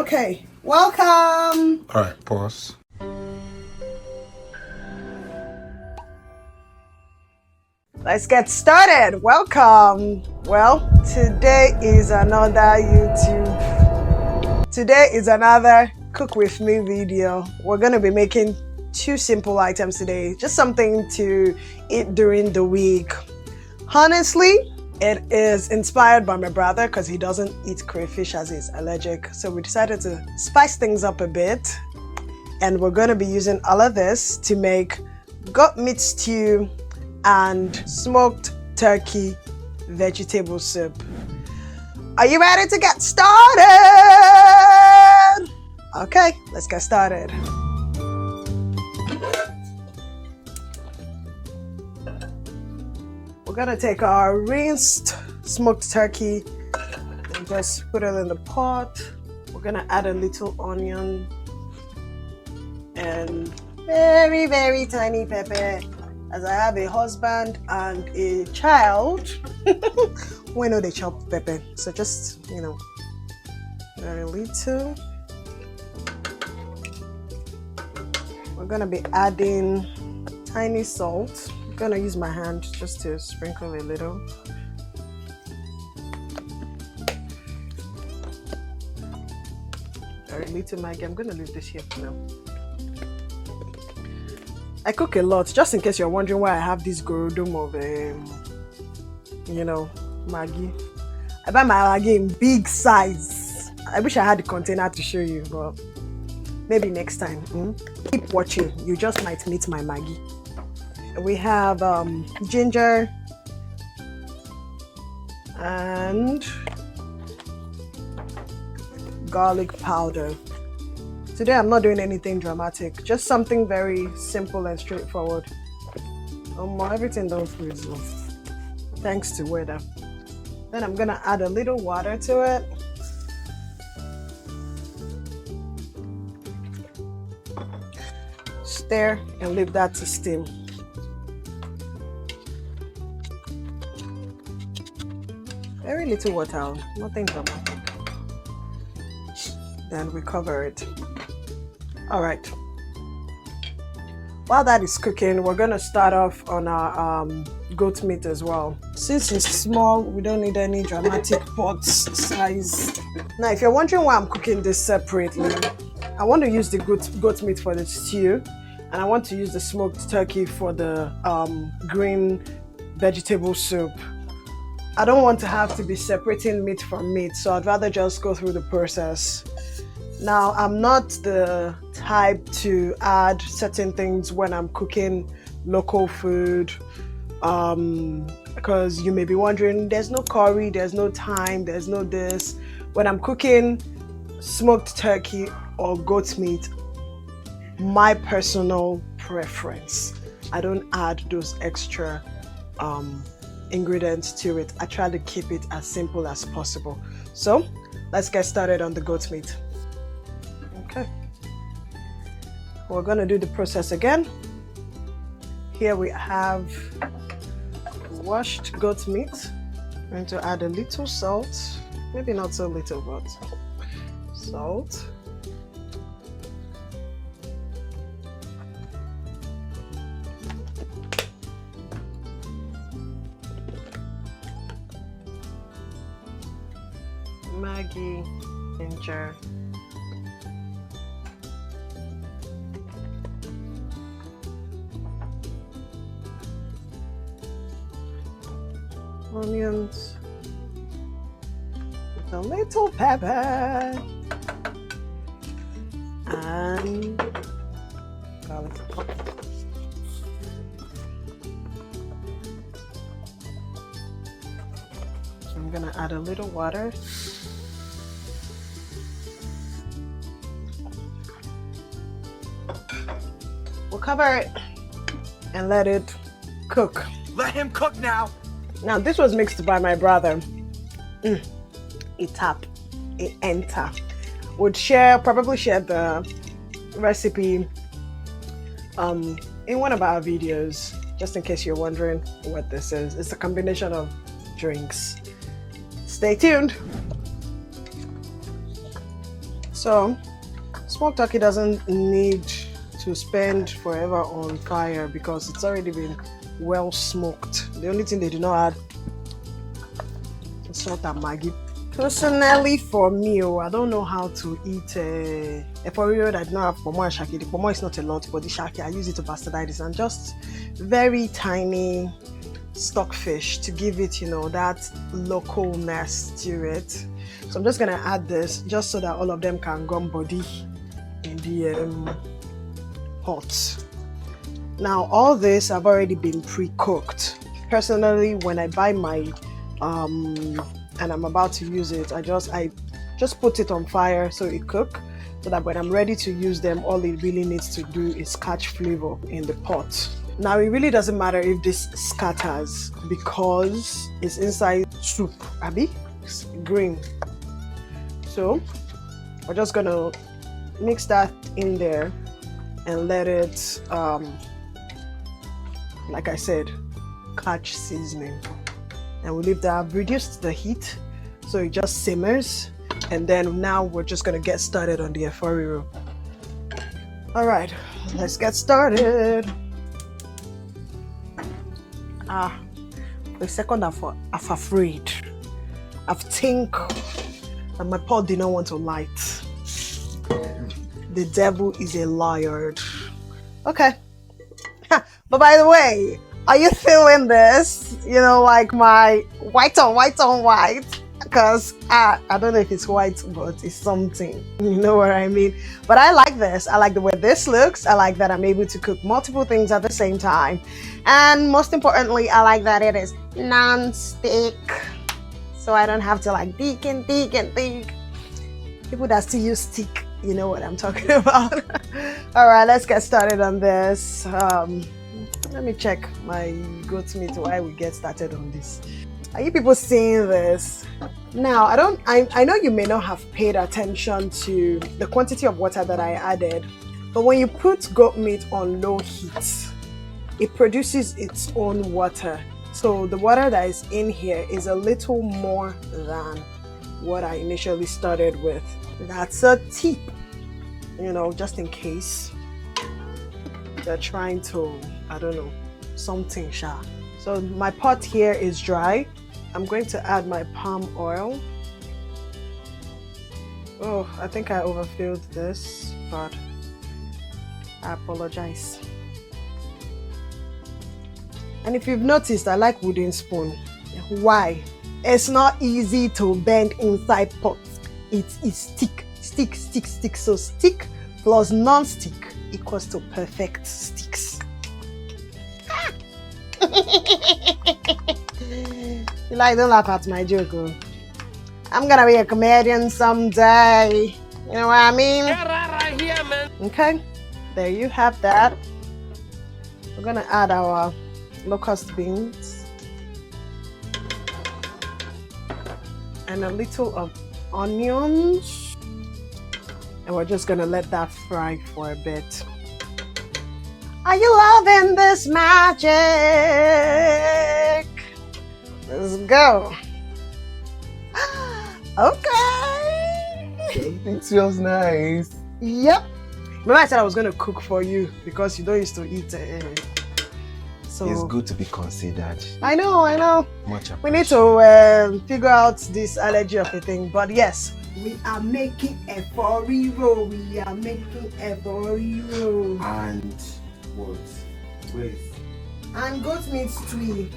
Okay, welcome. All right, pause. Let's get started. Welcome. Well, today is another cook with me video. We're going to be making two simple items today. Just something to eat during the week. Honestly, it is inspired by my brother because he doesn't eat crayfish as he's allergic. So we decided to spice things up a bit. And we're going to be using all of this to make goat meat stew and smoked turkey vegetable soup. Are you ready to get started? Okay, let's get started. We're gonna take our rinsed smoked turkey and just put it in the pot. We're gonna add a little onion and very, very tiny pepper. As I have a husband and a child, we know they chop pepper. So just, very little. We're gonna be adding tiny salt. I'm gonna use my hand just to sprinkle a little. Very little Maggi. I'm gonna leave this here for now. I cook a lot, just in case you're wondering why I have this gorodom of, Maggi. I buy my Maggi in big size. I wish I had the container to show you, but maybe next time. Keep watching, you just might meet my Maggi. We have ginger and garlic powder. Today I'm not doing anything dramatic, just something very simple and straightforward. Everything don't freeze off, thanks to weather. Then I'm gonna add a little water to it. Stir and leave that to steam. Very little water, nothing dramatic. Then we cover it. All right. While that is cooking, we're gonna start off on our goat meat as well. Since it's small, we don't need any dramatic pot size. Now, if you're wondering why I'm cooking this separately, I want to use the goat meat for the stew, and I want to use the smoked turkey for the green vegetable soup. I don't want to have to be separating meat from meat, so I'd rather just go through the process. Now, I'm not the type to add certain things when I'm cooking local food, because you may be wondering, there's no curry, there's no thyme, there's no this. When I'm cooking smoked turkey or goat meat, my personal preference, I don't add those extra ingredients to it. I try to keep it as simple as possible. So let's get started on the goat meat. Okay, we're gonna do the process again. Here we have washed goat meat. I'm going to add a little salt, maybe not so little, but salt. Maggi, ginger, onions, with a little pepper, and garlic. I'm gonna add a little water. We'll cover it and let it cook. Let him cook now. Now, this was mixed by my brother. It tap, it enter. Would probably share the recipe in one of our videos, just in case you're wondering what this is. It's a combination of drinks. Stay tuned. So smoked turkey doesn't need to spend forever on fire because it's already been well smoked. The only thing they do not add is salt and maggi. Personally, for me, I don't know how to eat a eforiro that don't have pomo and shaki. The pomo is not a lot, but the shaki, I use it to bastardize this, and just very tiny stockfish to give it, you know, that localness to it. So I'm just gonna add this just so that all of them can gum body in the pot. Now all this have already been pre-cooked. Personally, when I buy my and I'm about to use it, I just put it on fire so it cook, so that when I'm ready to use them, all it really needs to do is catch flavor in the pot. Now it really doesn't matter if this scatters because it's inside soup, Abby, it's green. So we're just gonna mix that in there and let it, like I said, catch seasoning. And we leave that. I've reduced the heat so it just simmers, and then now we're just gonna get started on the eforiro. All right, let's get started. For a second I've afraid. I've think that my pot did not want to light. The devil is a liar. Okay. But by the way, are you feeling this? You know, like my white on white? Because I don't know if it's white, but it's something. You know what I mean? But I like this. I like the way this looks. I like that I'm able to cook multiple things at the same time. And most importantly, I like that it is non-stick. So I don't have to like dig and dig and dig. People that still use stick, you know what I'm talking about. All right, let's get started on this. Let me check my goat meat while we get started on this. Are you people seeing this? Now, I know you may not have paid attention to the quantity of water that I added, but when you put goat meat on low heat, it produces its own water. So the water that is in here is a little more than what I initially started with. That's a tip, you know, just in case they're trying to, I don't know, something sha. So my pot here is dry. I'm going to add my palm oil. Oh, I think I overfilled this, but I apologize. And if you've noticed, I like wooden spoon. Why? It's not easy to bend inside pots. It's stick. So stick plus non-stick equals to perfect sticks. You like, don't laugh at my joke. Oh. I'm gonna be a comedian someday. You know what I mean? Right here, man. Okay, there you have that. We're gonna add our locust beans and a little of onions. And we're just gonna let that fry for a bit. Are you loving this magic? Let's go. Okay. It smells nice. Yep. Remember I said I was gonna cook for you because you don't used to eat. So it's good to be considered. I know. Much appreciated. We need to figure out this allergy of a thing. But yes, we are making a eforiro. We are making a eforiro. And what? Wait. And goat meat stew.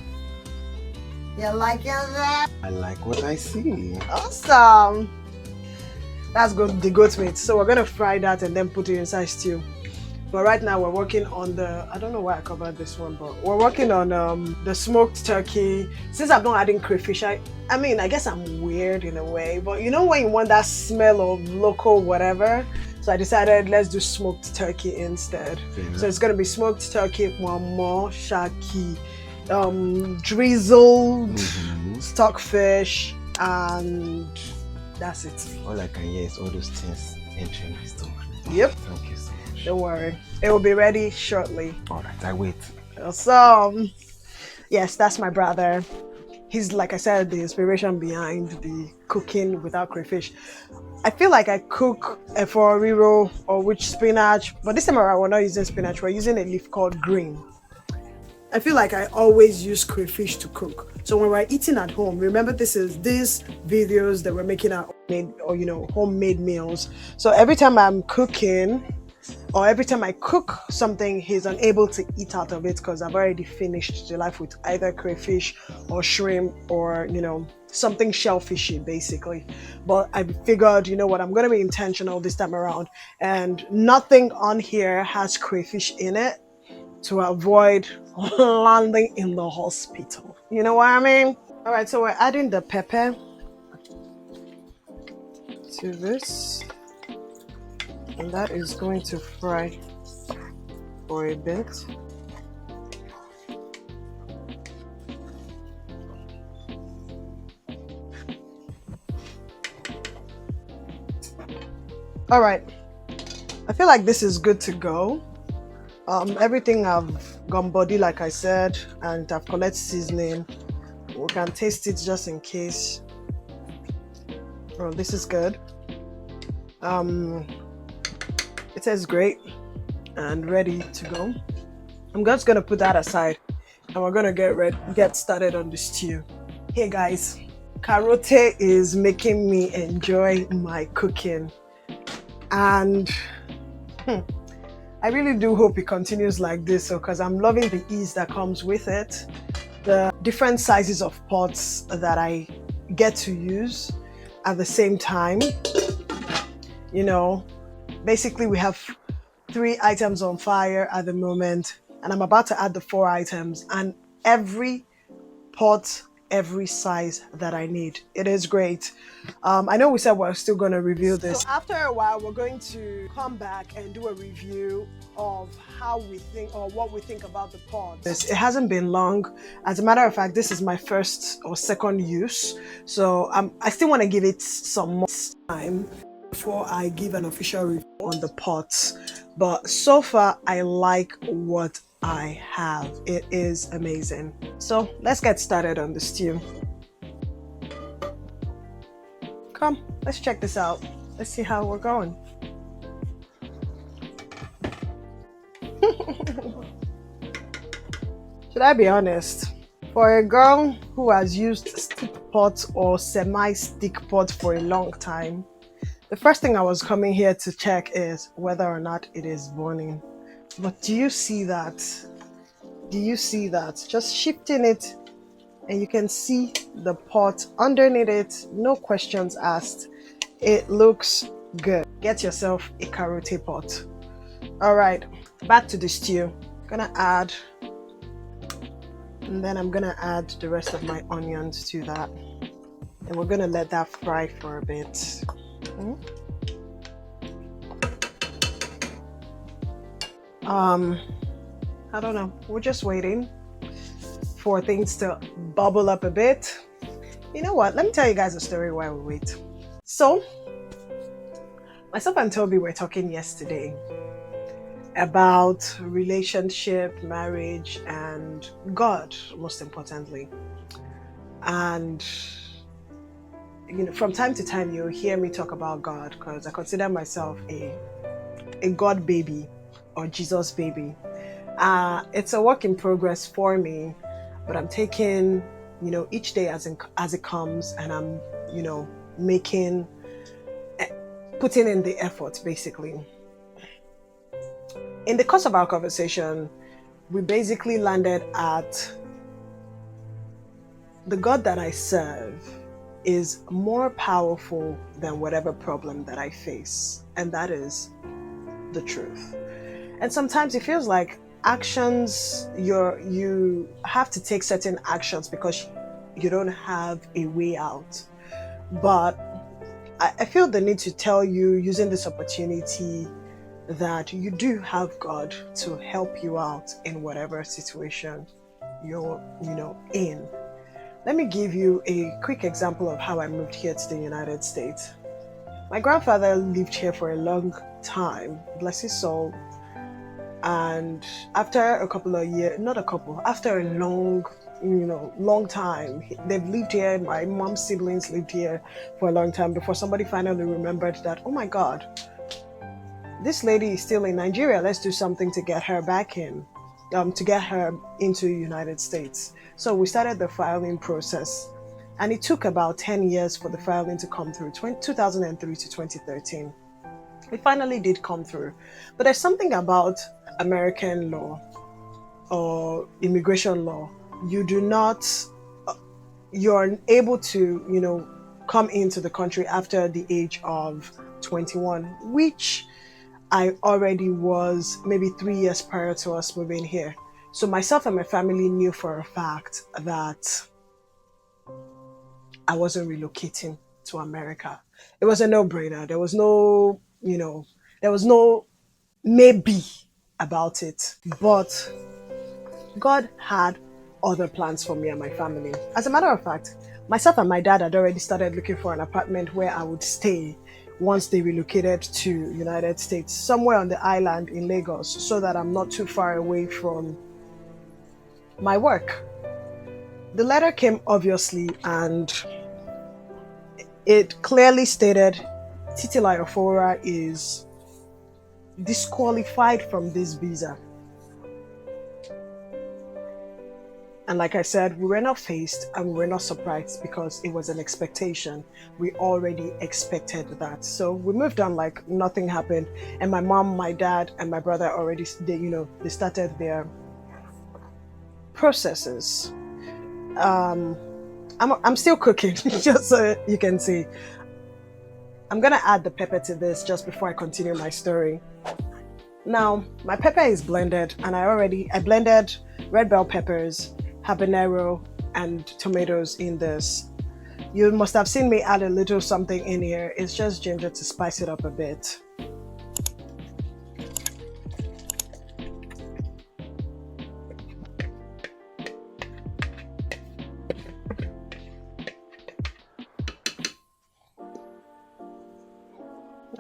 You like that? I like what I see. Awesome. That's good, the goat meat. So we're gonna fry that and then put it inside stew. But right now we're working on the, I don't know why I covered this one, but we're working on the smoked turkey. Since I'm not adding crayfish, I mean, I guess I'm weird in a way, but you know when you want that smell of local whatever? So I decided let's do smoked turkey instead. Yeah. So it's gonna be smoked turkey, one more shaki, drizzled stockfish, and that's it. All I can hear is all those things entering my stomach. Yep. Thank you so much. Don't worry. It will be ready shortly. Alright, I wait. Awesome. Yes, that's my brother. he's, like I said, the inspiration behind the cooking without crayfish. I feel like I cook for riro or with spinach, but this time around we're not using spinach, we're using a leaf called green. I feel like I always use crayfish to cook. So when we're eating at home, remember these videos that we're making our homemade, or homemade meals. So every time I'm cooking, or every time I cook something, he's unable to eat out of it because I've already finished the life with either crayfish or shrimp or something shellfishy basically. But I figured, what, I'm going to be intentional this time around, and nothing on here has crayfish in it to avoid landing in the hospital. You know what I mean? All right, so we're adding the pepper to this, and that is going to fry for a bit. All right, I feel like this is good to go. Everything I've gone body, like I said, and I've collected seasoning. We can taste it just in case. Oh, this is good. It tastes great and ready to go. I'm just gonna put that aside, and we're gonna get started on the stew. Hey guys, Karote is making me enjoy my cooking, and I really do hope it continues like this, because I'm loving the ease that comes with it, the different sizes of pots that I get to use at the same time. Basically we have 3 items on fire at the moment, and I'm about to add the 4 items, and every pot, every size that I need. It is great. I know we said we're still going to review this. So after a while, we're going to come back and do a review of how we think, or what we think about the pots. It hasn't been long. As a matter of fact, this is my first or second use. So I still want to give it some more time before I give an official review on the pots. But so far, I like what I have. It is amazing. So let's get started on the stew. Come, let's check this out. Let's see how we're going. Should I be honest? For a girl who has used stick pot or semi-stick pot for a long time, the first thing I was coming here to check is whether or not it is burning. But do you see that? Do you see that? Just shifting it, and you can see the pot underneath it. No questions asked. It looks good. Get yourself a Karote pot. All right, back to the stew. Gonna add, and then I'm gonna add the rest of my onions to that, and we're gonna let that fry for a bit. I don't know, we're just waiting for things to bubble up a bit. You know what, let me tell you guys a story while we wait. So myself and Toby were talking yesterday about relationship, marriage, and God, most importantly. And from time to time you'll hear me talk about God, because I consider myself a God baby or Jesus baby. It's a work in progress for me, but I'm taking each day as it comes, and I'm putting in the effort basically. In the course of our conversation, we basically landed at the God that I serve is more powerful than whatever problem that I face, and that is the truth. And sometimes it feels like actions, you have to take certain actions because you don't have a way out. But I feel the need to tell you, using this opportunity, that you do have God to help you out in whatever situation you're in. Let me give you a quick example of how I moved here to the United States. My grandfather lived here for a long time, bless his soul. And after a long long time. They've lived here. My mom's siblings lived here for a long time before somebody finally remembered that, oh my God, this lady is still in Nigeria. Let's do something to get her back in, to get her into the United States. So we started the filing process, and it took about 10 years for the filing to come through, 2003 to 2013. It finally did come through. But there's something about American law or immigration law. You're able to, come into the country after the age of 21, which I already was maybe 3 years prior to us moving here. So myself and my family knew for a fact that I wasn't relocating to America. It was a no-brainer. There was no maybe about it. But God had other plans for me and my family. As a matter of fact, myself and my dad had already started looking for an apartment where I would stay once they relocated to United States, somewhere on the island in Lagos, so that I'm not too far away from my work. The letter came, obviously, and it clearly stated Titila Ofora is disqualified from this visa. And like I said, we were not faced and we were not surprised because it was an expectation. We already expected that. So we moved on like nothing happened. And my mom, my dad, and my brother already, they started their processes. I'm still cooking, just so you can see. I'm gonna add the pepper to this just before I continue my story. Now, my pepper is blended, and I blended red bell peppers, habanero, and tomatoes in this. You must have seen me add a little something in here. It's just ginger to spice it up a bit.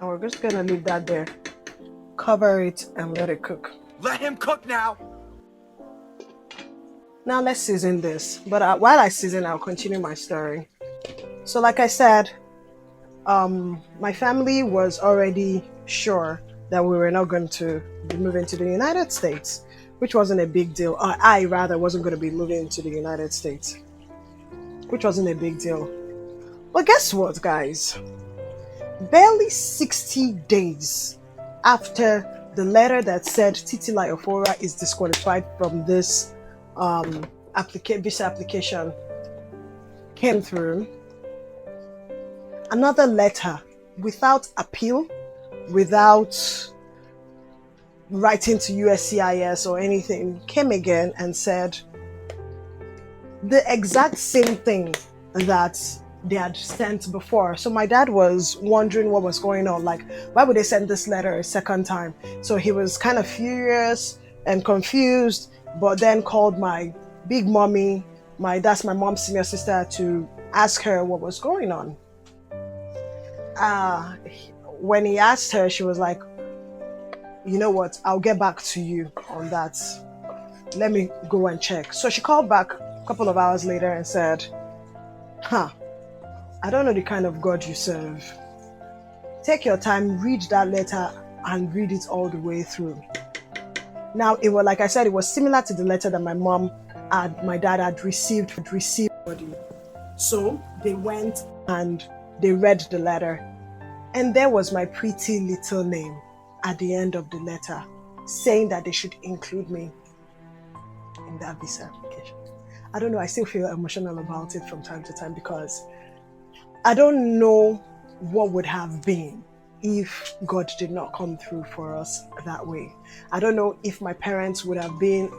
And we're just gonna leave that there. Cover it and let it cook. Let him cook now! Now let's season this. But while I season, I'll continue my story. So like I said, my family was already sure that we were not going to be moving to the United States, which wasn't a big deal. I rather wasn't going to be moving to the United States, which wasn't a big deal. But guess what, guys? Barely 60 days after the letter that said Titila Ofora is disqualified from this visa application came through, another letter without appeal, without writing to USCIS or anything, came again and said the exact same thing that they had sent before. So my dad was wondering what was going on, like why would they send this letter a second time? So he was kind of furious and confused, but then called my big mommy, that's my mom's senior sister, to ask her what was going on. When he asked her, she was like, you know what, I'll get back to you on that. Let me go and check. So she called back a couple of hours later and said, I don't know the kind of God you serve. Take your time, read that letter and read it all the way through. Now, it was, like I said, it was similar to the letter that my mom and my dad had received. So they went and they read the letter. And there was my pretty little name at the end of the letter, saying that they should include me in that visa application. I don't know, I still feel emotional about it from time to time because I don't know what would have been if God did not come through for us that way. I don't know if my parents would have been,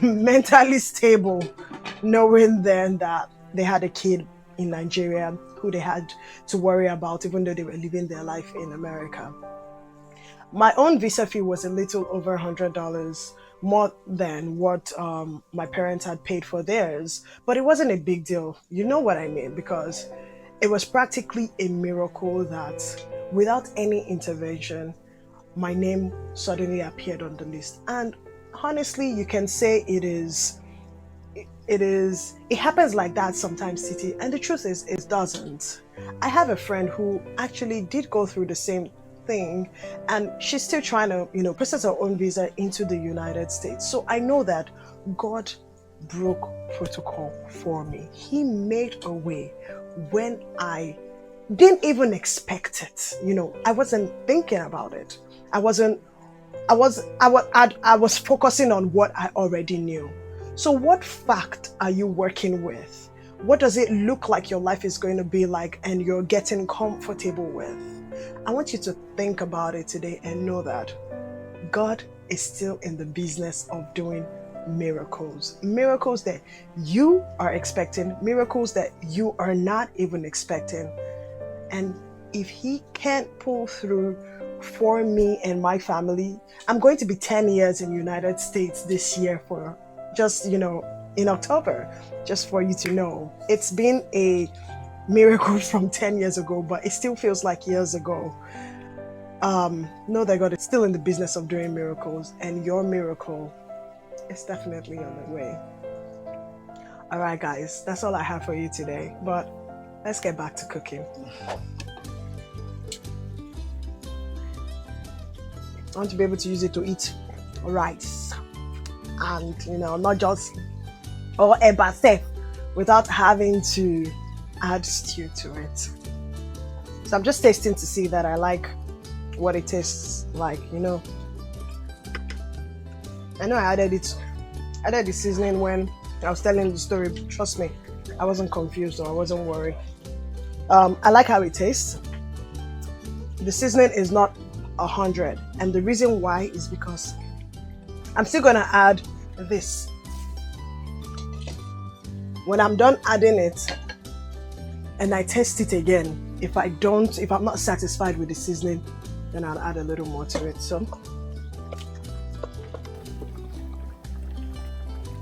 mentally stable, knowing then that they had a kid in Nigeria who they had to worry about, even though they were living their life in America. My own visa fee was a little over $100, more than what my parents had paid for theirs, but it wasn't a big deal. You know what I mean? Because it was practically a miracle that without any intervention, my name suddenly appeared on the list. And honestly, you can say it happens like that sometimes, Titi, and the truth is it doesn't. I have a friend who actually did go through the same thing, and she's still trying to, process her own visa into the United States. So I know that God broke protocol for me. He made a way when I didn't even expect it. I wasn't thinking about it. I was focusing on what I already knew. So what fact are you working with? What does it look like your life is going to be like and you're getting comfortable with? I want you to think about it today and know that God is still in the business of doing miracles. Miracles that you are expecting, miracles that you are not even expecting. And if He can't pull through for me and my family, I'm going to be 10 years in the United States this year for just, in October, just for you to know. It's been a miracle from 10 years ago, but it still feels like years ago. Know that God is still in the business of doing miracles, and your miracle is definitely on the way. All right, guys, that's all I have for you today, but let's get back to cooking. I want to be able to use it to eat rice and, not just or eba safe without having to add stew to it. So I'm just tasting to see that I like what it tastes like, I know I added the seasoning when I was telling the story. Trust me, I wasn't confused or I wasn't worried. I like how it tastes. The seasoning is not 100, and the reason why is because I'm still gonna add this. When I'm done adding it and I taste it again, if I'm not satisfied with the seasoning, then I'll add a little more to it. So,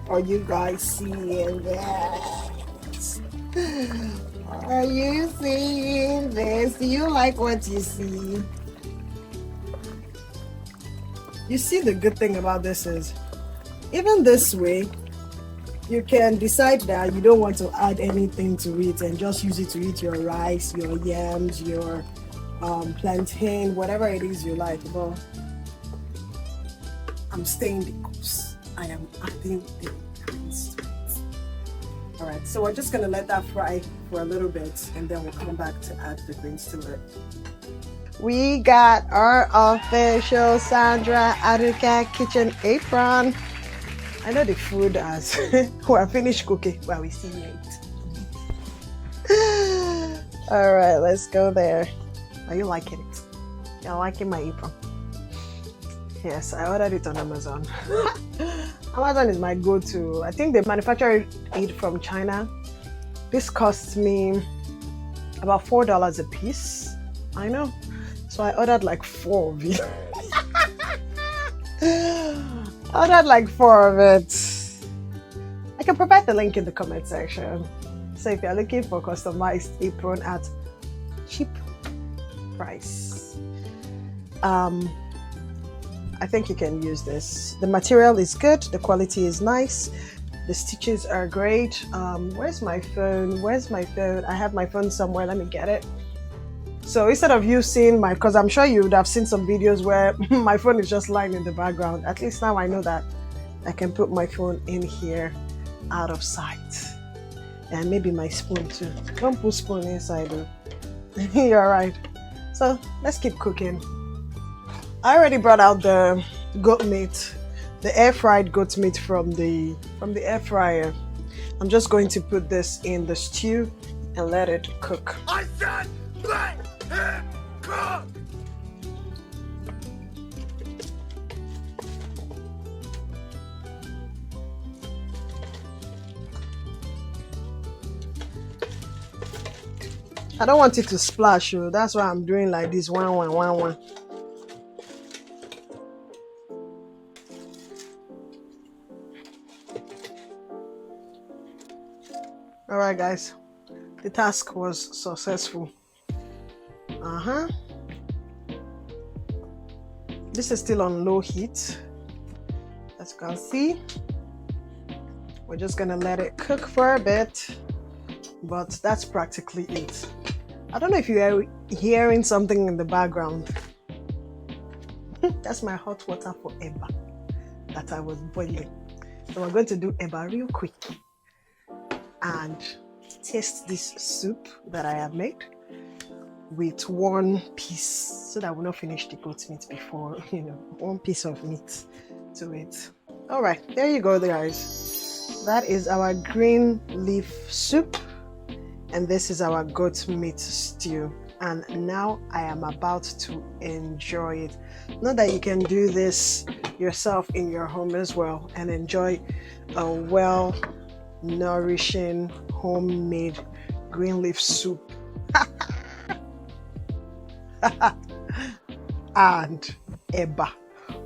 are you guys seeing that? Are you seeing this? Do you like what you see? You see, the good thing about this is, even this way, you can decide that you don't want to add anything to it and just use it to eat your rice, your yams, your plantain, whatever it is you like. But I'm staying the course. I am adding the greens to it. All right, so we're just gonna let that fry for a little bit, and then we'll come back to add the greens to it. We got our official Sandra Aduke kitchen apron. I know the food as we're finished cooking while we see it. All right, let's go there. Are you liking it? You're liking my apron? Yes, I ordered it on Amazon. Amazon is my go-to. I think they manufacture it from China. This cost me about $4 a piece. I know. So I ordered like 4 of it. I ordered like 4 of it. I can provide the link in the comment section. So if you're looking for customized apron at cheap price, I think you can use this. The material is good, the quality is nice, the stitches are great. Where's my phone? I have my phone somewhere. Let me get it. So instead of you seeing because I'm sure you would have seen some videos where my phone is just lying in the background. At least now I know that I can put my phone in here out of sight. And maybe my spoon too. Don't put spoon inside though. You're right. So let's keep cooking. I already brought out the goat meat, the air fried goat meat from the air fryer. I'm just going to put this in the stew and let it cook. I said let it cook! I don't want it to splash, so that's why I'm doing like this. One. All right, guys, the task was successful. This is still on low heat, as you can see. We're just gonna let it cook for a bit, but that's practically it. I don't know if you're hearing something in the background. That's my hot water for eba that I was boiling. So we're going to do eba real quick and taste this soup that I have made with one piece, so that I will not finish the goat meat before, one piece of meat to it. All right, there you go, guys. That is our green leaf soup, and this is our goat meat stew. And now I am about to enjoy it. Know that you can do this yourself in your home as well and enjoy a well nourishing homemade green leaf soup and eba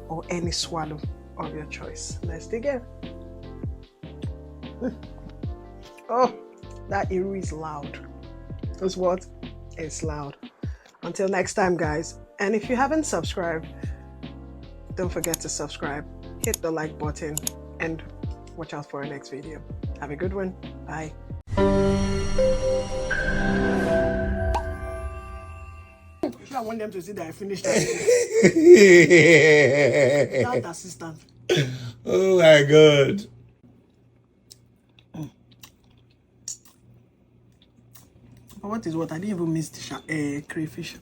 or any swallow of your choice. Let's dig in. Oh, that iru is loud. That's what? It's loud. Until next time, guys. And if you haven't subscribed, don't forget to subscribe, hit the like button, and watch out for our next video. Have a good one. Bye. I want them to see that I finished that without assistant. Oh my God. What is what? I didn't even miss the crayfish.